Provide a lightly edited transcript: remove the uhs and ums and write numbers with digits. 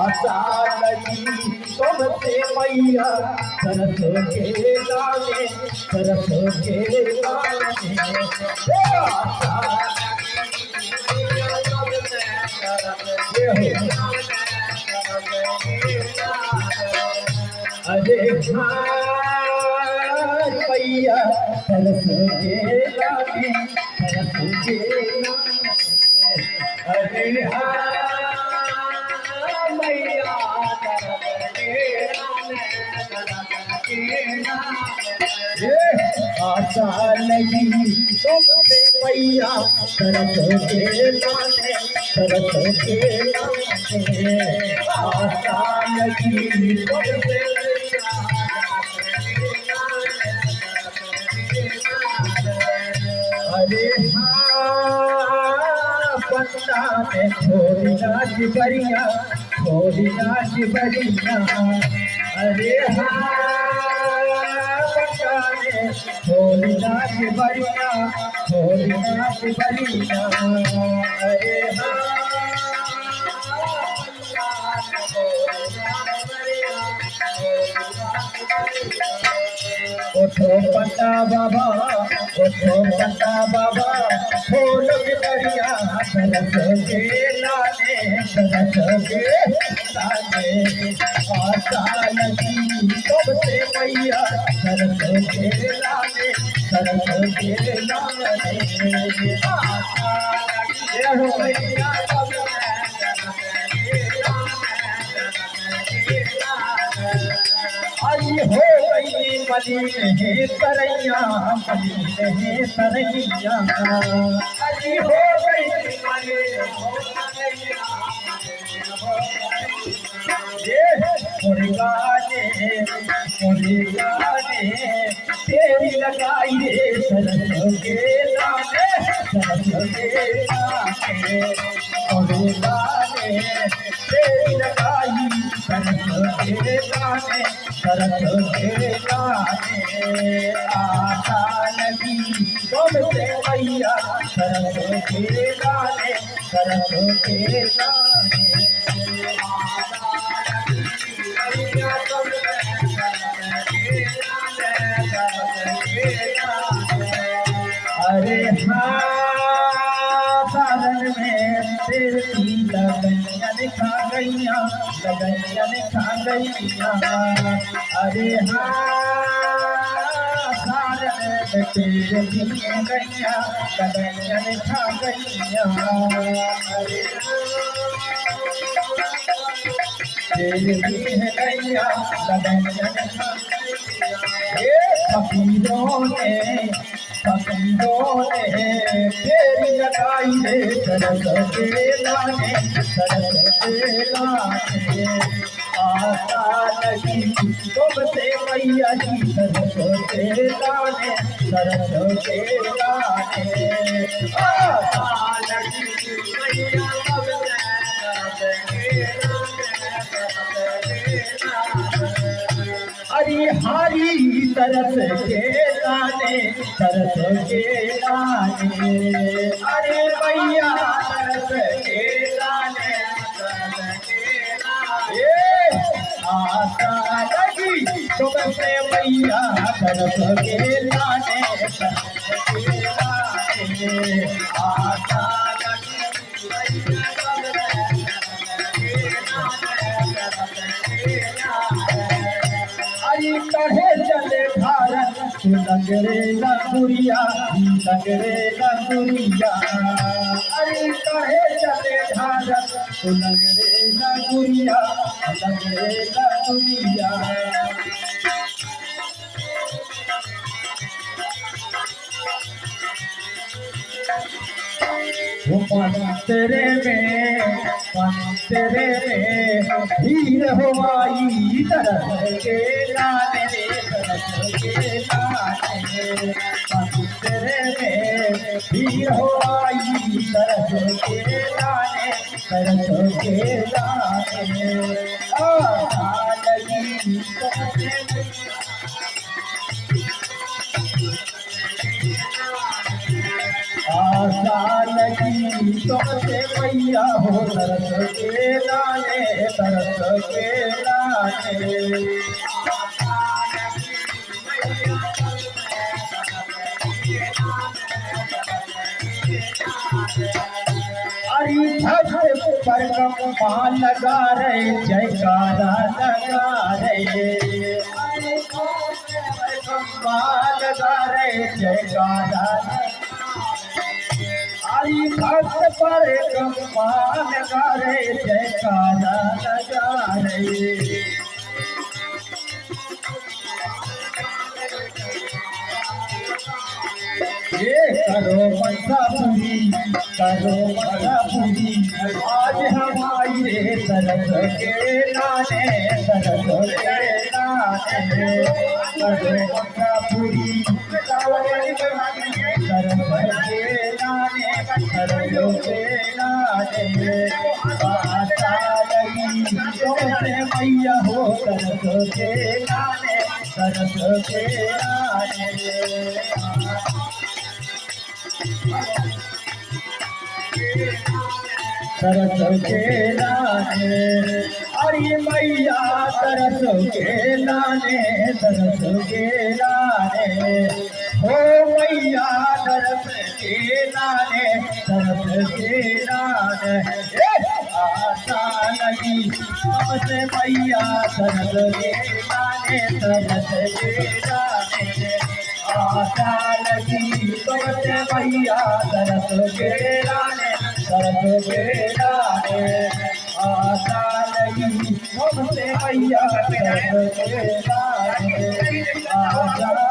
आशा लगी तुमसे मैया सरस के गाने सरस के गाने आशा अरे हाँ मैया सरस के गाने सरस के गाने अरे हाँ मैया आशा लगी तुमसे मैया सरस के गाने सरस के गाने आशा लगी तुमसे अरे हाँ पत्ता में थोड़ी नाच बरिया थोड़ी नाच बरिया अरे हाँ पत्ता में थोड़ी नाच बरिया थोड़ी नाच बरिया अरे हाँ उठो पता बाबा उठो पता बाबा फूल की दरिया सरस के लाने सरस के लाने आशा लगी तुमसे मैया सरस के लाने सरस के लाने आशा लगी मैया आई हो गई मदीने तरैया मदीने तरैया आई हो गई मुर्गाने मुर्गाने तेरी लगाई रे सरस के लाने सरस के लाने मुर्गाने तेरी लगाई सरस के लाने सरस के लाने आशा लगी तुमसे मैया सरस के लाने सरस के लाने अरे हाँ सावन में तेरी लगन खा गैया लगन खा गैया अरे हाँ सावन में तेरी गैया लगन खा गैया अरे तेरी गैया लगन खा फकीरों ने तेरी लगाई रे सरस के लाने सरस के लाने आशा लगी तुमसे मैया जी सरस के लाने सरस के लाने आशा लगी मैया हरी हरी तरस के लाने तरस के लाने अरे भैया तरस के लाने आशा लगी तुमसे भैया तरस के लाने आशा कहे चले भारत लगरे लगुरिया लगरे लगुरिया अरे कहे चले भारत लगरे लगुरिया लगरे लगुरिया तेरे में भीड़ हो आई तरस के लाने तरस के लाने तेरे में भीड़ हो आई तरस के लाने तरस के लाने आशा लगी आशा लगी तुमसे मैया हो तरस के लाने तरस के लाने हरि भक्त पर कम्मा लगा रहे जयकारा लगा रहे कम्मा लगा रहे जयकारा हरि भक्त पर कम्मा लगा रहे जयकारा लगा रहे ये करो मंसापुरी करो मंसापुरी आज हमारी रे तरस के लाने तरस के लाने करो मंसापुरी तरस के लाने तरस के लाने आशा लगी तुमसे मैया हो तरस के लाने तरस के लाने तरस के लाने अरे मैया तरस के लाने तरस के लाने हो मैया तरस के लाने तरस के लाने आशा लगी तुमसे मैया तरस के लाने तरस के लाने आशा लगी तुमसे मैया तरस के लाने तरस के लाने आशा लगी तुमसे मैया तरस के लाने आशा